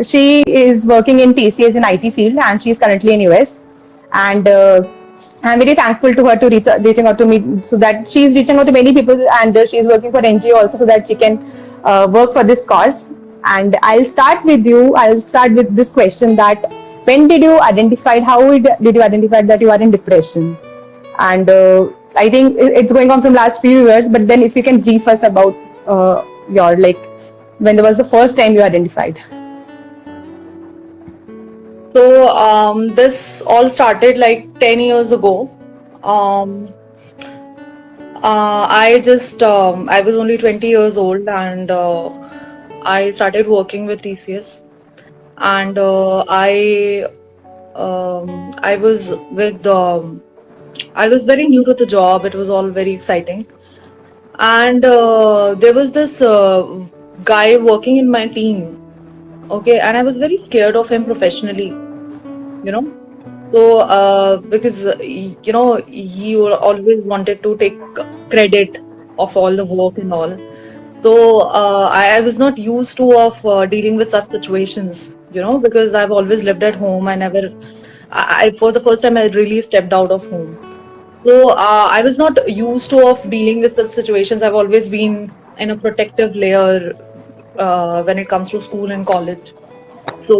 She is working in TCS in IT field, and she is currently in US. And I'm very thankful to her to reaching out to me, so that she's reaching out to many people, and she's working for NGO also, so that she can work for this cause. And I'll start with you. I'll start with this question: that when did you identify? How did you identify that you are in depression? And I think it's going on from last few years. But then, if you can brief us about your, like, when there was the first time you identified. So this all started like 10 years ago. Um, I was only 20 years old, and I started working with TCS, and I was with I was very new to the job. It was all very exciting, and there was this guy working in my team. Okay, and I was very scared of him professionally, you know. So, because he always wanted to take credit of all the work and all. So, I was not used to of dealing with such situations, because I've always lived at home. For the first time, I really stepped out of home. So, I was not used to of dealing with such situations. I've always been in a protective layer when it comes to school and college. So,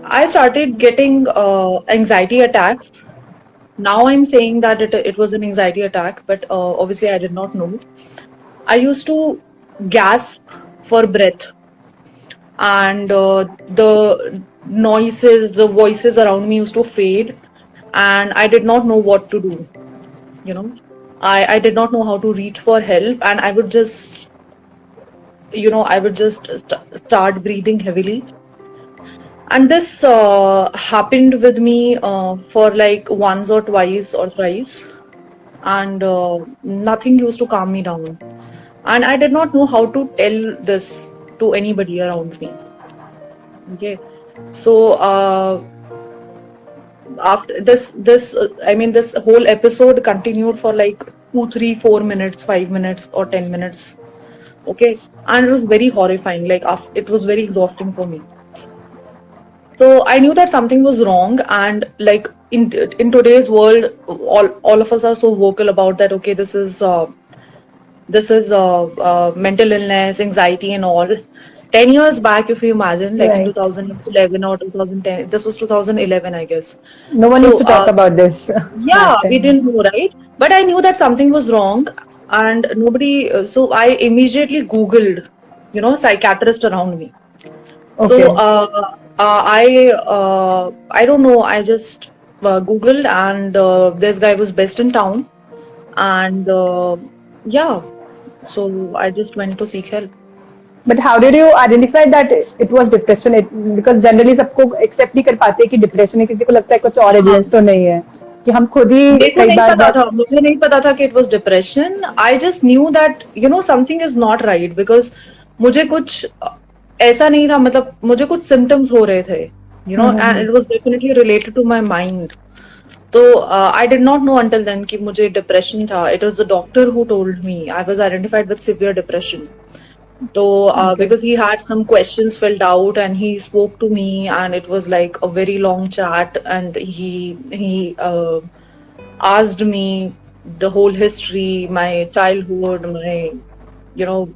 I started getting anxiety attacks. Now I'm saying that it was an anxiety attack, but obviously I did not know. I used to gasp for breath, and the noises, the voices around me used to fade, and I did not know what to do. You know, I did not know how to reach for help, and I would just, start breathing heavily. And this happened with me for like once or twice or thrice, and nothing used to calm me down. And I did not know how to tell this to anybody around me. Okay, so after this whole episode continued for like 2, 3, 4 minutes, 5 minutes, or 10 minutes. Okay, and it was very horrifying. Like it was very exhausting for me. So I knew that something was wrong, and like in today's world, all of us are so vocal about that. Okay, this is mental illness, anxiety, and all. 10 years back, if you imagine, like in Right. 2011 or 2010, this was 2011, I guess. No one used So to talk about this yeah, back we then. didn't know, right? But I knew that something was wrong, and nobody. So I immediately Googled, psychiatrist around me. So Okay. I don't know. I just Googled, and this guy was based in town, and yeah, so I just went to seek help. But how did you identify that it was depression? Because generally सबको accept नहीं कर पाते कि depression है, किसी को लगता है कुछ और हाँ, evidence तो नहीं है, कि हम खुद ही मेरे को कई नहीं बार पता बहुत. था, मुझे नहीं पता था कि it was depression. I just knew that something is not right, because मुझे कुछ ऐसा नहीं था, मतलब मुझे कुछ symptoms हो रहे थे, and it was definitely related to my mind. So I did not know until then कि मुझे depression था. It was the doctor who told me I was identified with severe depression. So Okay. because he had some questions filled out, and he spoke to me, and it was like a very long chat, and he asked me the whole history, my childhood, my you know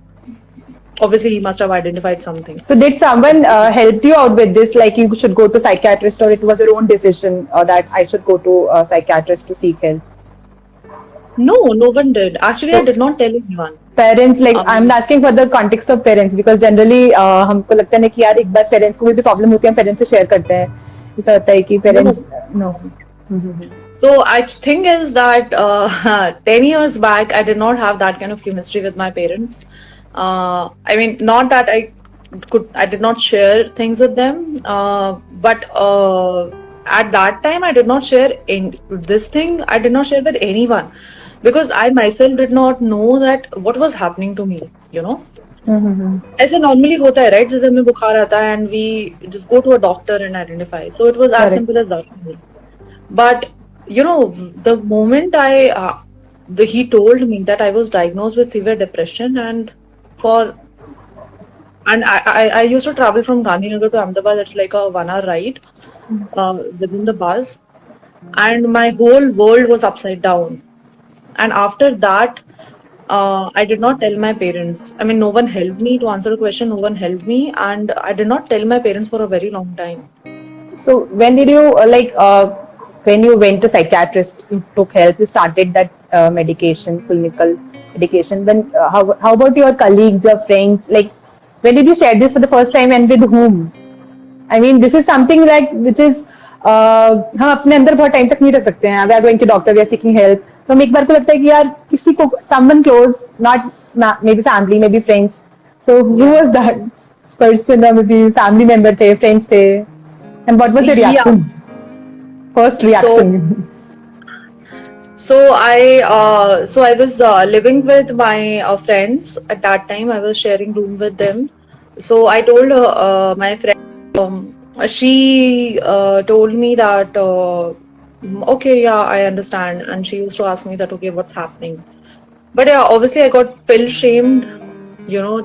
obviously he must have identified something. So did someone help you out with this, like you should go to psychiatrist, or it was your own decision that I should go to a psychiatrist to seek help? No, no one did. Actually, I So did not tell anyone. Parents, like I am um asking for the context of parents, because generally हमको लगता है कि यार एक बार parents को भी problem होती है, हम पेरेंट्स से शेयर करते हैं, ऐसा होता है कि no. Parents know. So I think is that 10 years back, I did not have that kind of chemistry with my parents. I mean, not that I did not share things with them, but at that time, I did not share this thing. I did not share with anyone, because I myself did not know that what was happening to me, ऐसे normally होता है, right? जैसे हमें बुखार आता है, and we just go to a doctor and identify. So it was as correct. simple as that for me. But the moment he told me that I was diagnosed with severe depression, and for and I used to travel from Gandhinagar to Ahmedabad. It's like a 1 hour ride within the bus, and my whole world was upside down. And after that, I did not tell my parents. I mean, no one helped me to answer the question. No one helped me, and I did not tell my parents for a very long time. So when did you when you went to psychiatrist, you took help, you started that medication, clinical medication. Then how about your colleagues, your friends? Like when did you share this for the first time and with whom? I mean, this is something like which is हम अपने अंदर बहुत time तक नहीं रख सकते हैं. We are going to doctor, we are seeking help. तो हम एक बार को लगता है कि यार किसी को someone close, not maybe family, maybe friends. So who was that person or maybe family member थे, friends थे? And what was the Yeah. reaction? First reaction. So I was living with my friends at that time. I was sharing room with them. So I told my friend, she told me that, okay, yeah, I understand. And she used to ask me that, okay, what's happening? But yeah, obviously I got pill shamed,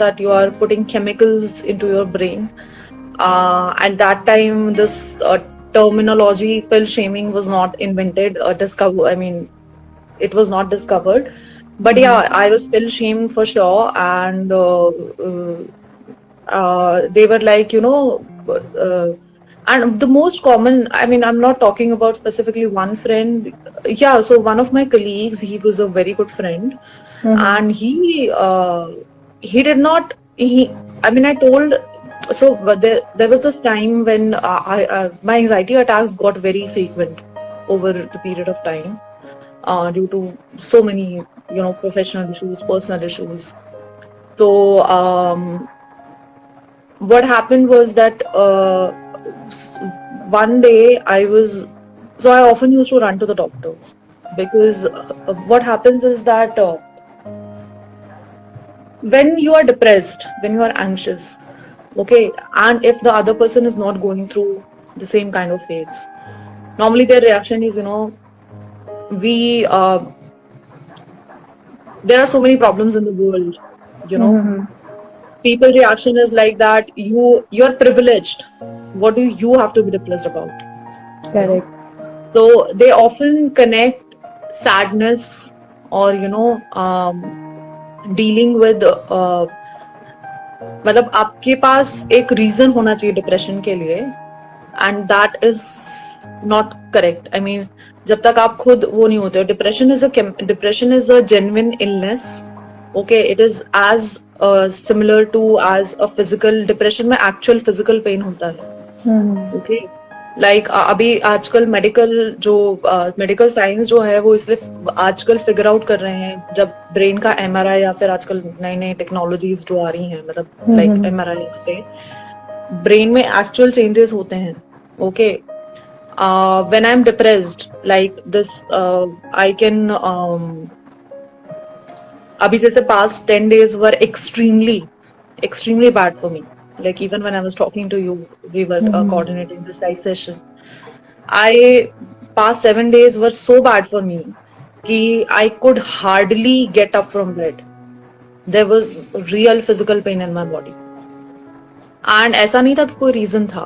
that you are putting chemicals into your brain. At that time, this terminology, pill shaming, was not invented or discovered. I mean, it was not discovered. But yeah, I was pill shamed for sure. And they were like, and the most common, I mean, I'm not talking about specifically one friend. Yeah, so one of my colleagues, he was a very good friend. And he did not, I mean, I told, so there was this time when my anxiety attacks got very frequent over the period of time due to so many, professional issues, personal issues. So what happened was that one day I often used to run to the doctor, because what happens is that when you are depressed, when you are anxious, okay, and if the other person is not going through the same kind of phase, normally their reaction is, we there are so many problems in the world, people reaction is like that, you're privileged, what do you have to be depressed about? Correct. So they often connect sadness or dealing with मतलब आपके पास एक reason होना चाहिए depression के लिए, and that is not correct. I mean, जब तक आप खुद वो नहीं होते हो, depression is a genuine illness. Okay, it is as similar to as a physical. Depression में एक्चुअल फिजिकल पेन होता है. ओके, लाइक अभी आजकल मेडिकल साइंस जो है वो इसलिए आजकल फिगर आउट कर रहे हैं, जब ब्रेन का MRI या फिर आजकल नई नई टेक्नोलॉजीज जो आ रही हैं, मतलब लाइक MRI, एक्सरे, ब्रेन में एक्चुअल चेंजेस होते हैं. Okay, when I am depressed like this, I can अभी जैसे past 10 days were extremely bad for me. Like even when I was talking to you, we were coordinating this live session. Past 7 days were so bad for me कि I could hardly get up from bed. There was real physical pain in my body. And ऐसा नहीं था कि कोई reason था.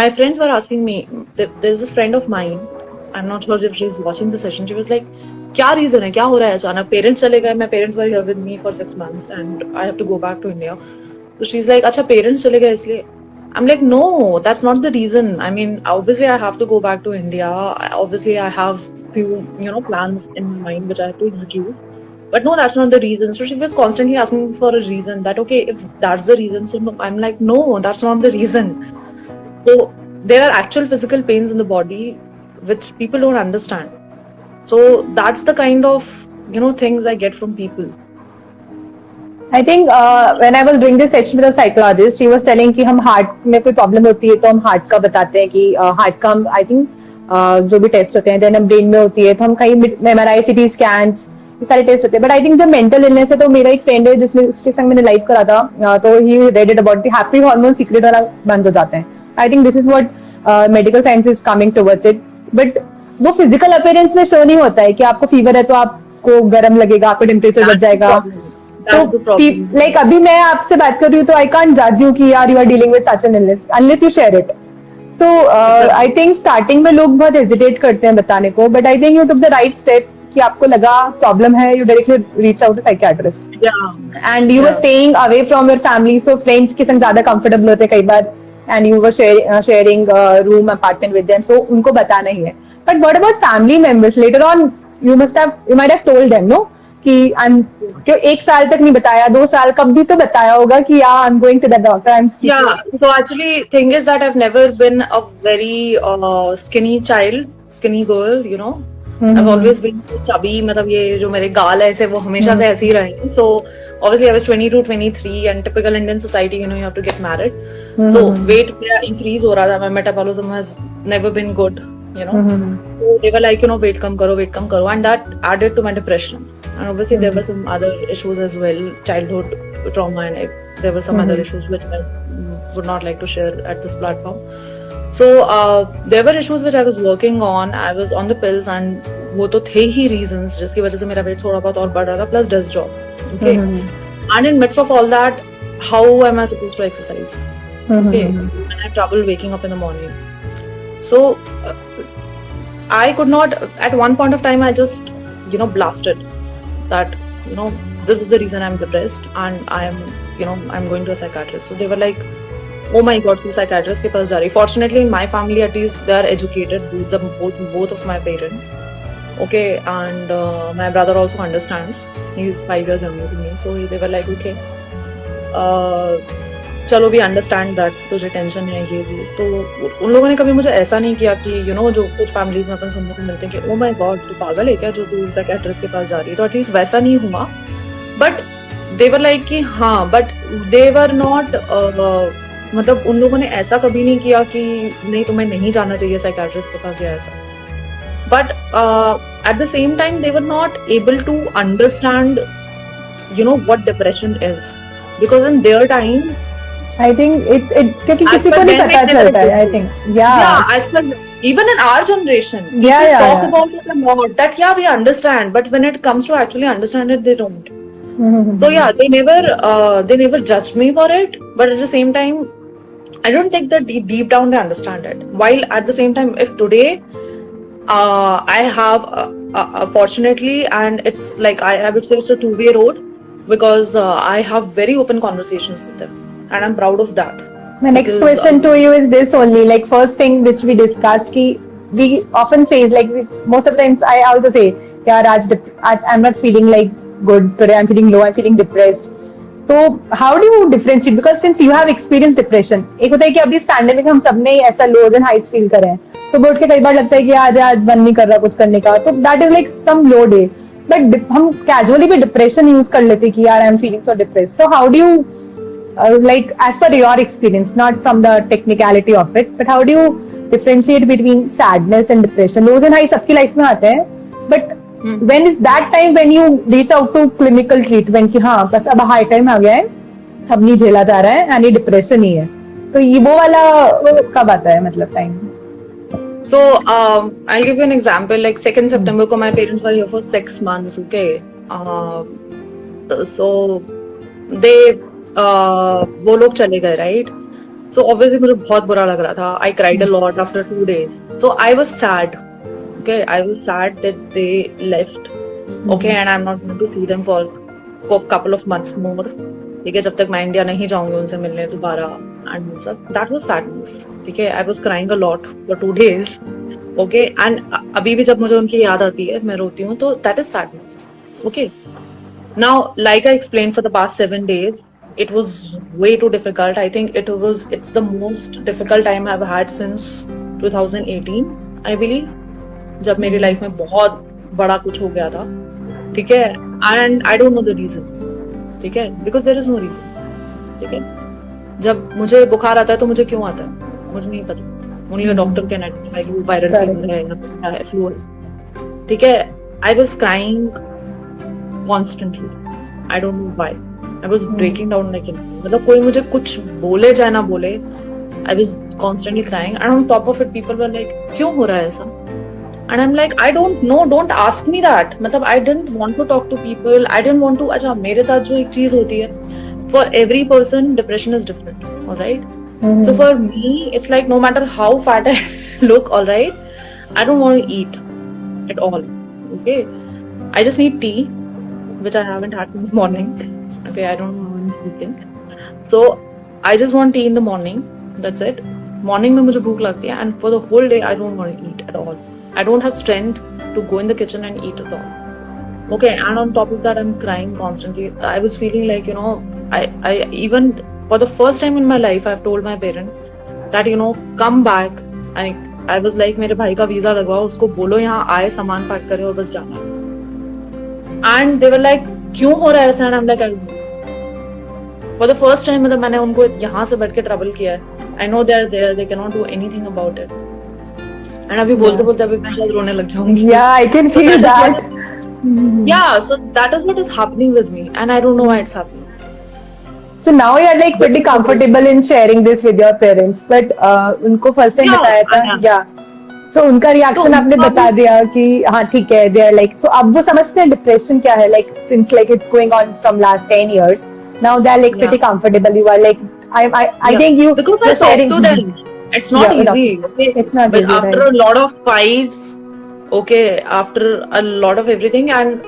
My friends were asking me, there's this friend of mine, I'm not sure if she's watching the session, she was like, क्या reason है, क्या हो रहा है अचानक, पेरेंट्स चले गए, my parents were here with me for 6 months and I have to go back to India. So she's like, अच्छा पेरेंट्स चले गए इसलिए. I'm like, no, that's not the reason. I mean, obviously I have to go back to India. Obviously I have few, plans in my mind which I have to execute. But no, that's not the reason. So she was constantly asking for a reason that, okay, if that's the reason, so no, I'm like, no, that's not the reason. So there are actual physical pains in the body which people don't understand. So that's the kind of, things I get from people. I think when I was doing this session with a psychologist, she was telling कि हम heart में कोई problem होती है तो हम heart का बताते हैं कि हार्ट का हम आई थिंक जो भी टेस्ट होते हैं, देन हम ब्रेन में होती है तो हम कहीं MRI, CT स्कैन्स, ये सारे टेस्ट होते हैं. बट आई थिंक जो मेंटल इलनेस है, तो मेरा एक फ्रेंड है जिसने उसके संग मैंने लाइव करा था, तो he read it about the happy hormone secrete वाला बंद हो जाते हैं. I think this is what medical science is coming towards it. But वो फिजिकल अपीयरेंस में शो नहीं होता है कि आपको फीवर है तो आपको गर्म लगेगा, आपका टेम्परेचर बढ़ जाएगा. That's the problem. लाइक अभी मैं आपसे बात कर रही हूँ तो आई कांट जज यू कि यार you are dealing with such an illness unless you share it. So I think starting में लोग बहुत हेजिटेट करते हैं बताने को, but I think you took the right step कि आपको लगा प्रॉब्लम है, you directly reach out to psychiatrist. Yeah. And you were staying away from your family, so friends के संग ज्यादा कंफर्टेबल होते हैं कई बार, and you were sharing room apartment with them, so उनको बताना ही है. But what about family members later on? You might have told them no कि क्यों 1 साल तक नहीं बताया, 2 साल कब भी तो बताया होगा कि I am going to the doctor, I am. Yeah, so actually, thing is that I've never been a very skinny girl, you know. I've always been so chubby. मतलब ये जो मेरे गाल है ऐसे वो हमेशा से ऐसे ही रहे. So obviously I was 22, 23, and typical Indian society, you know, you have to get married. So weight मेरा increase हो रहा था. My metabolism has never been good, you know. So they were like, you know, weight कम करो, and that added to my depression. And obviously there were some other issues as well, childhood trauma, and there were some other issues which I would not like to share at this platform. So there were issues which I was working on. I was on the pills, and वो तो थे ही reasons जिसकी वजह से मेरा weight थोड़ा बहुत और बढ़ रहा था, plus desk job. Okay. And in midst of all that, how am I supposed to exercise? Okay. And I have trouble waking up in the morning. So I could not. At one point of time, I just, you know, blasted that, you know, this is the reason I'm depressed, and I'm going to a psychiatrist. So they were like, oh my god, tu psychiatrist ke paas ja rahi. Fortunately in my family at least they are educated, both of my parents. Okay. And my brother also understands, he's 5 years younger than me. So they were like, okay, चलो we understand that तुझे tension है ये भी. तो उन लोगों ने कभी मुझे ऐसा नहीं किया कि यू नो जो कुछ फैमिलीज में अपन सुनने को मिलते हैं कि ओ माय गॉड तू पागल है क्या जो तू साइकियाट्रिस्ट के पास जा रही है. तो एटलीस्ट वैसा नहीं हुआ. बट दे वर लाइक कि हाँ, बट दे वर नॉट, मतलब उन लोगों ने ऐसा कभी नहीं किया कि नहीं तुम्हें नहीं जाना चाहिए साइकियाट्रिस्ट के पास या ऐसा. But at the same time they were not able to understand, you know, what depression is, because in their times I think it क्योंकि किसी को नहीं पता चलता है. I think yeah, as per even in our generation, we talk about it a lot that yeah we understand, but when it comes to actually understand it, they don't. So yeah, they never judged me for it, but at the same time, I don't think that deep down they understand it. While at the same time, if today I have fortunately, and it's like I would say it's a two-way road, because I have very open conversations with them. And I'm proud of that. My next question to you is this only, like first thing which we discussed ki we often say is like most of the times I also say yaar aaj I'm not feeling like good today, I'm feeling low, I'm feeling depressed. So how do you differentiate, because since you have experienced depression, एक होता है कि अभी इस pandemic हम सबने ऐसा lows and highs feel करे हैं, so बोल के कई बार लगता है कि आज मन नहीं कर रहा कुछ करने का, तो that is like some low day, but हम casually भी depression use कर लेते कि यार I'm feeling so depressed. So how do you like as per your experience, not from the technicality of it, but how do you differentiate between sadness and depression? Lows and highs सबकी life में आते हैं, but when is that time when you reach out to clinical treatment कि हाँ बस अब high time आ गया है, अब नहीं झेला जा रहा है, and ये डिप्रेशन ही है, तो ये वो वाला कब आता है मतलब time? So I'll give you an example. Like 2nd September को my parents were here for 6 months. Okay. So they वो लोग चले गए, राइट. सो ऑब्वियसली मुझे बहुत बुरा लग रहा था. I cried a lot after 2 days. So I was sad. Okay, I was sad that they left. Okay, and I am not going to see them for couple of months more. ठीक है, जब तक मैं India नहीं जाऊंगी उनसे मिलने दोबारा. And that was sadness. ठीक है, I was crying a lot for 2 days. Okay, and अभी भी जब मुझे उनकी याद आती है मैं रोती हूँ, तो that is sadness. Okay, now like I explain for the past 7 days, it was way too difficult. I think it's the most difficult time I've had since 2018, I believe, जब मेरी लाइफ में बहुत बड़ा कुछ हो गया था. ठीक है, and I don't know the reason. ठीक है, because there is no reason. ठीक है, जब मुझे बुखार आता है तो मुझे क्यों आता है मुझे नहीं पता. only a doctor can identify कि वो वायरल फीवर है या क्या है, फ्लू है. ठीक है, I was crying constantly. I don't know why. I was breaking down like, मतलब कोई मुझे कुछ बोले चाहे ना बोले, I was constantly crying, and on top of it people were like, क्यों हो रहा है ऐसा? And I'm like, I don't know, don't ask me that. मतलब I didn't want to talk to people. I didn't want to. अच्छा मेरे साथ जो एक चीज होती है, for every person, depression is different. All right. So for me, it's like no matter how fat I look, all right, I don't want to eat at all. Okay. I just need tea, which I haven't had since morning. Okay. I don't know when I'm sleeping. So I just want tea in the morning. That's it. Morning में मुझे भूख लगती है, and for the whole day I don't want to eat at all. I don't have strength to go in the kitchen and eat at all. Okay, and on top of that, I'm crying constantly. I was feeling like, I even for the first time in my life, I've told my parents that, come back. And I was like, मेरे भाई का visa लगवाओ, उसको बोलो यहाँ आए, सामान pack करे और बस जाना. And they were like, क्यों हो रहा है ऐसा? And I'm like, for the first time, मतलब मैंने उनको यहाँ से बैठ के ट्रबल किया है. I know they're there, they cannot do anything about it. And अभी बोलते बोलते अभी मैं शायद रोने लग जाऊंगी. Yeah, I can feel that. Yeah, so that is what is happening with me, and I don't know why it's happening. So now you're like pretty comfortable in sharing this with your parents, but उनको first time Yeah, बताया था, I am. yeah. So उनका reaction तो आपने उनका बता दिया कि हाँ ठीक है, they are like, so अब वो समझते हैं depression क्या है, like since like it's going on from last 10 years, now they are like Yeah. pretty comfortable. You are like, I Yeah. think you Because I you're talk sharing. to them. It's not Yeah, easy. Okay? it's not But easy, after right? a lot of fights, okay, after a lot of everything, and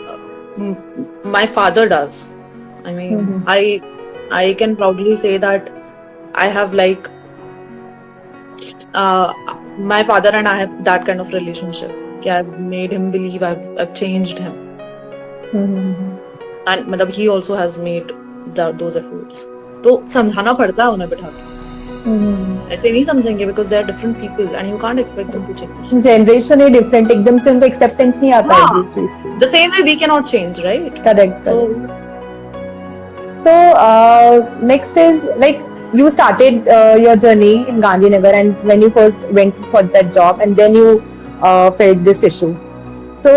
my father does. I mean, I can proudly say that I have like my father and I have that kind of relationship. Okay, I've made him believe I've changed him, and मतलब he also has made those efforts. तो समझाना पड़ता है उन्हें बिठा के. ऐसे नहीं समझेंगे because they are different people and you can't expect them to change. Generation है different, एकदम से उनको acceptance नहीं आता है इस चीज की. The same way we cannot change, right? Correct. So next is like you started your journey in Gandhinagar, and when you first went for that job, and then you felt this issue. So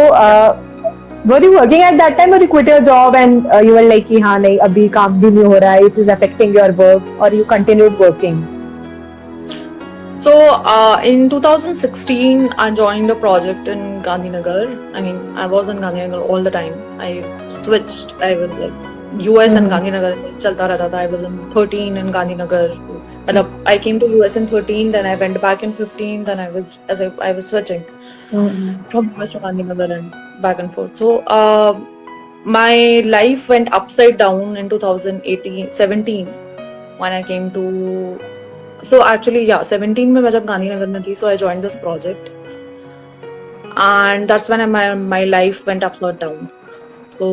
were you working at that time, or you quit your job and you were like कि हाँ नहीं अभी काम भी नहीं हो रहा है, it is affecting your work, or you continued working? So in 2016, I joined a project in Gandhinagar. I mean, I was in Gandhinagar all the time. I switched. I was like US and Gandhinagar ऐसे चलता रहता था. I was in 13 in Gandhinagar. मतलब I came to US in 13, then I went back in 15, then I was switching from US to Gandhinagar and back and forth. So my life went upside down in 17 when I came to. So actually, yeah, 17 में मैं जब गांधीनगर में थी, so I joined this project, and that's when my life went upside down. So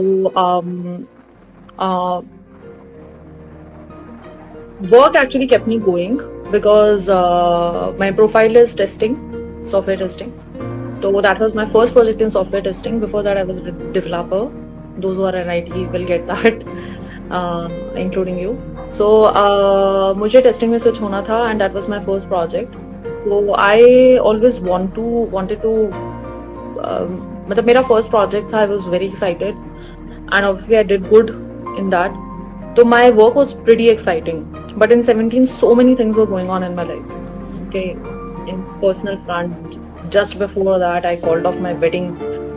work actually kept me going because my profile is testing, software testing. So that was my first project in software testing. Before that, I was a developer. Those who are in IT will get that, including you. So मुझे testing में switch होना था, and that was my first project. So I always wanted to मतलब मेरा first project था. I was very excited, and obviously I did good in that. So my work was pretty exciting. But in 17, so many things were going on in my life. Okay, in personal front. Just before that, I called off my wedding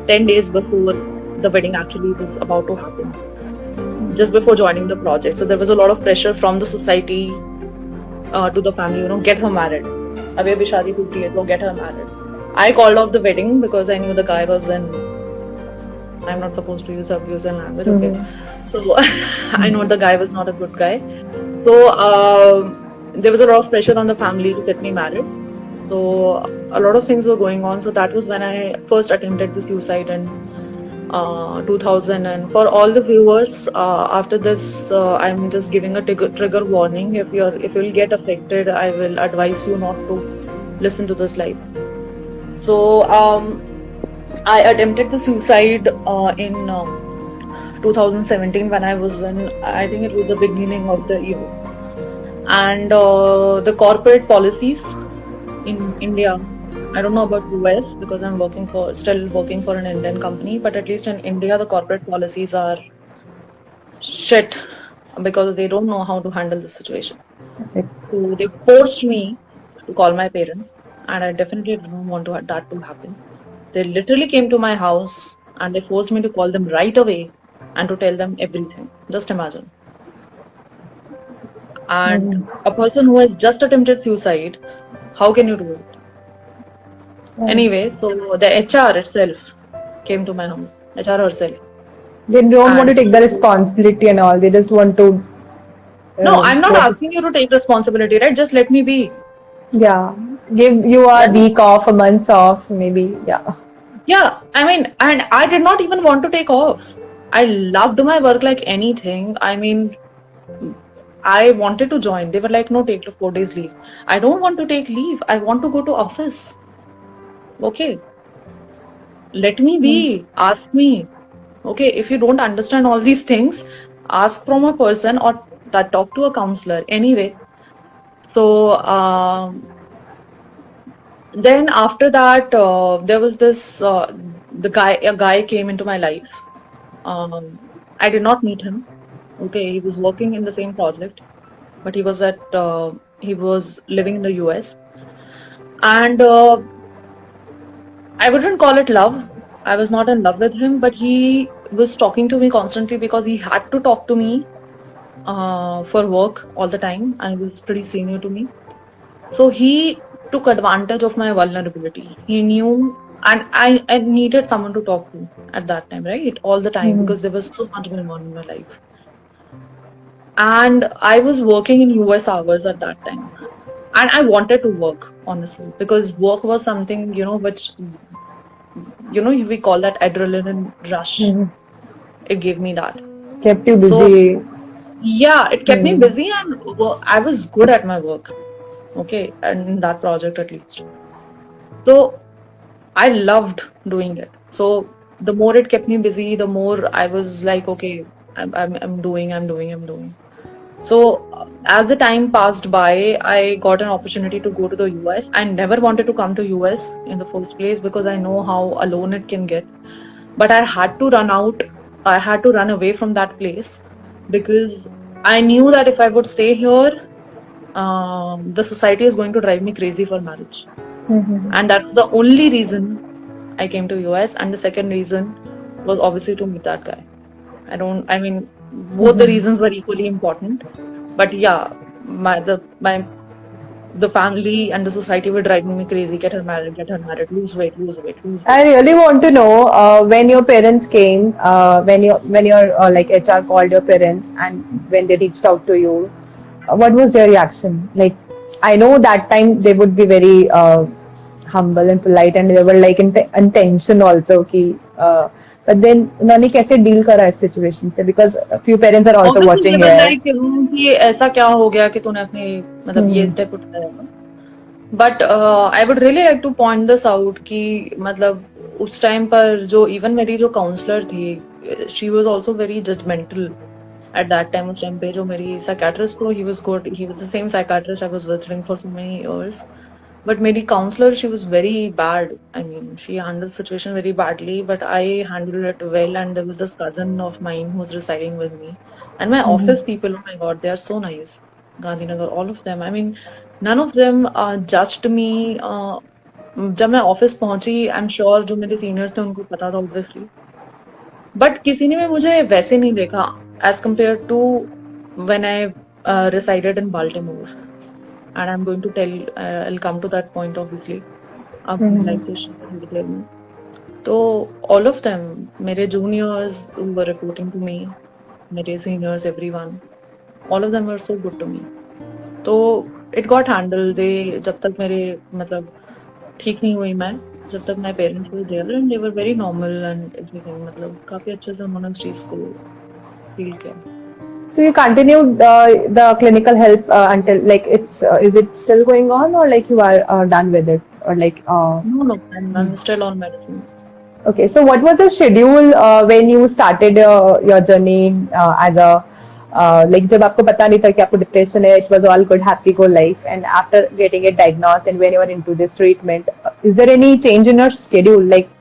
10 days before the wedding actually was about to happen. Just before joining the project. So there was a lot of pressure from the society to the family, get her married. Abhi abhi shaadi tooti hai, so get her married. I called off the wedding because I knew the guy was in. I'm not supposed to use abusive language, okay. So I know the guy was not a good guy. So there was a lot of pressure on the family to get me married. So a lot of things were going on. So that was when I first attempted the suicide in 2000. And for all the viewers, after this, I'm just giving a trigger warning. If you'll get affected, I will advise you not to listen to this live. So I attempted the suicide in 2017 when I was in, I think it was the beginning of the year. And the corporate policies in India, I don't know about US because I'm still working for an Indian company, but at least in India, the corporate policies are shit because they don't know how to handle the situation. So they forced me to call my parents, and I definitely don't want that to happen. They literally came to my house and they forced me to call them right away and to tell them everything. Just imagine. And a person who has just attempted suicide, how can you do it? Anyway, so the HR itself came to my house, HR herself. They don't want to And take the responsibility and all. They just want to. no, I'm not asking you to take responsibility, right? Just let me be. Yeah, give you a week off, a month off, maybe. Yeah. Yeah, I mean, and I did not even want to take off. I loved my work like anything. I mean, I wanted to join. They were like, no, take 4 days leave. I don't want to take leave. I want to go to office. Okay. Let me be. Ask me. Okay. If you don't understand all these things, ask from a person or talk to a counselor. Anyway. So, then after that, there was this, a guy came into my life. I did not meet him. Okay. He was working in the same project, but he was living in the US. And I wouldn't call it love. I was not in love with him, but he was talking to me constantly because he had to talk to me for work all the time. And he was pretty senior to me. So he took advantage of my vulnerability. He knew, and I needed someone to talk to at that time, right? All the time, because there was so much going on in my life. And I was working in US hours at that time. And I wanted to work, honestly, because work was something, which, we call that adrenaline rush. It gave me that. Kept you busy. So, yeah, it kept me busy and I was good at my work. Okay, and in that project at least. So, I loved doing it. So, the more it kept me busy, the more I was like, okay, I'm doing. So as the time passed by, I got an opportunity to go to the US. I never wanted to come to US in the first place because I know how alone it can get. But I had to run out. I had to run away from that place because I knew that if I would stay here, the society is going to drive me crazy for marriage. And that's the only reason I came to US. And the second reason was obviously to meet that guy. Both the reasons were equally important, but yeah, the family and the society were driving me crazy. Get her married, lose weight. I really want to know when your parents came, when your like HR called your parents and when they reached out to you, what was their reaction? Like, I know that time they would be very humble and polite, and they were like in tension also. कि, but then उन्होंने कैसे deal करा इस situation से? Because a few parents are also Obviously, watching they were here. like, कि ऐसा क्या हो गया कि तूने अपनी ये step उठाया? But I would really like to point this out कि उस time पर जो even मेरी जो counselor थी, she was also very judgmental at that time. उस time पे जो मेरी psychiatrist को, he was good. He was the same psychiatrist I was with for so many years. But मेरी counselor, she was very bad. I mean, she handled the situation very badly, but I handled it well. And there was this cousin of mine who was residing with me. And my office people, oh my God, they are so nice. Gandhinagar, all of them. I mean, none of them judged me. जब मैं office पहुंची, I am sure जो मेरे seniors थे उनको पता था obviously, but किसी ने भी मुझे वैसे नहीं देखा as compare to when I resided in Baltimore. And I'm going to I'll come to that point obviously. Up realization. So all of them, मेरे juniors who were reporting to me, मेरे seniors, everyone, all of them were so good to me. So it got handled. जब तक मेरे ठीक नहीं हुई मैं, जब तक my parents were there and they were very normal and everything. काफी अच्छे से उन्होंने उस चीज को feel किया. So you continued the clinical help until like is it still going on, or like you are done with it, or like No, I'm still on medicines. Okay, so what was the schedule when you started your journey as a like जब आपको पता नहीं था कि आपको depression है, it was all good happy go life, and after getting it diagnosed and when you were into this treatment, is there any change in your schedule, like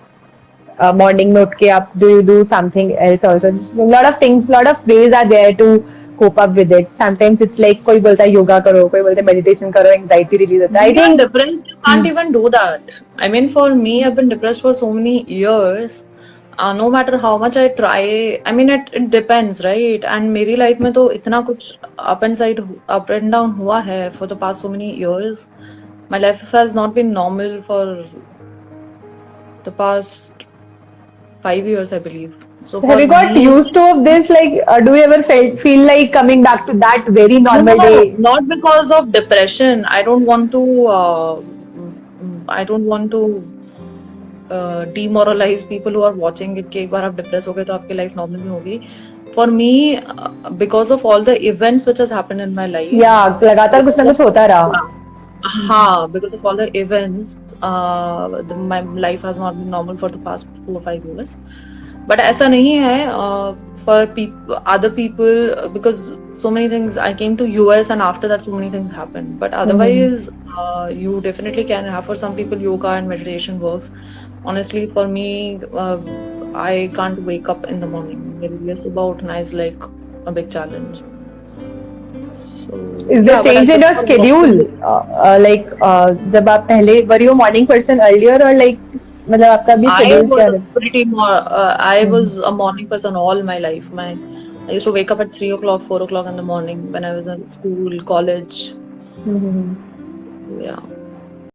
morning में उठ के आप do you do something else also? A lot of things, lot of ways are there to cope up with it. Sometimes it's like कोई बोलता है yoga करो, कोई बोलता है meditation करो, anxiety release होता है. I When you're think depressed, you can't even do that. I mean, for me, I've been depressed for so many years. No matter how much I try, I mean, it depends, right? And मेरी life में तो इतना कुछ up and down हुआ है for the past so many years. My life has not been normal for the past 5 years, I believe. So have you got used to this? Like, do you ever feel like coming back to that very normal No, day? not because of depression. I don't want to. I don't want to demoralize people who are watching it. कि एक बार आप depressed हो गए तो आपकी life normal नहीं होगी. For me, because of all the events which has happened in my life. Yeah, लगातार कुछ ना कुछ होता रहा. हाँ, because of all the events, my life has not been normal for the past 4 or 5 years. But ऐसा नहीं है for other people, because so many things. I came to US and after that so many things happened. But otherwise, you definitely can have. For some people, yoga and meditation works. Honestly, for me, I can't wake up in the morning. मेरे लिए सुबह उठना is like a big challenge. So, Is there change in your schedule? Like जब आप पहले were you a morning person earlier or like मतलब आपका भी schedule क्या है? I was a morning person all my life. I used to wake up at 3 o'clock, 4 o'clock in the morning when I was in school, college. Yeah.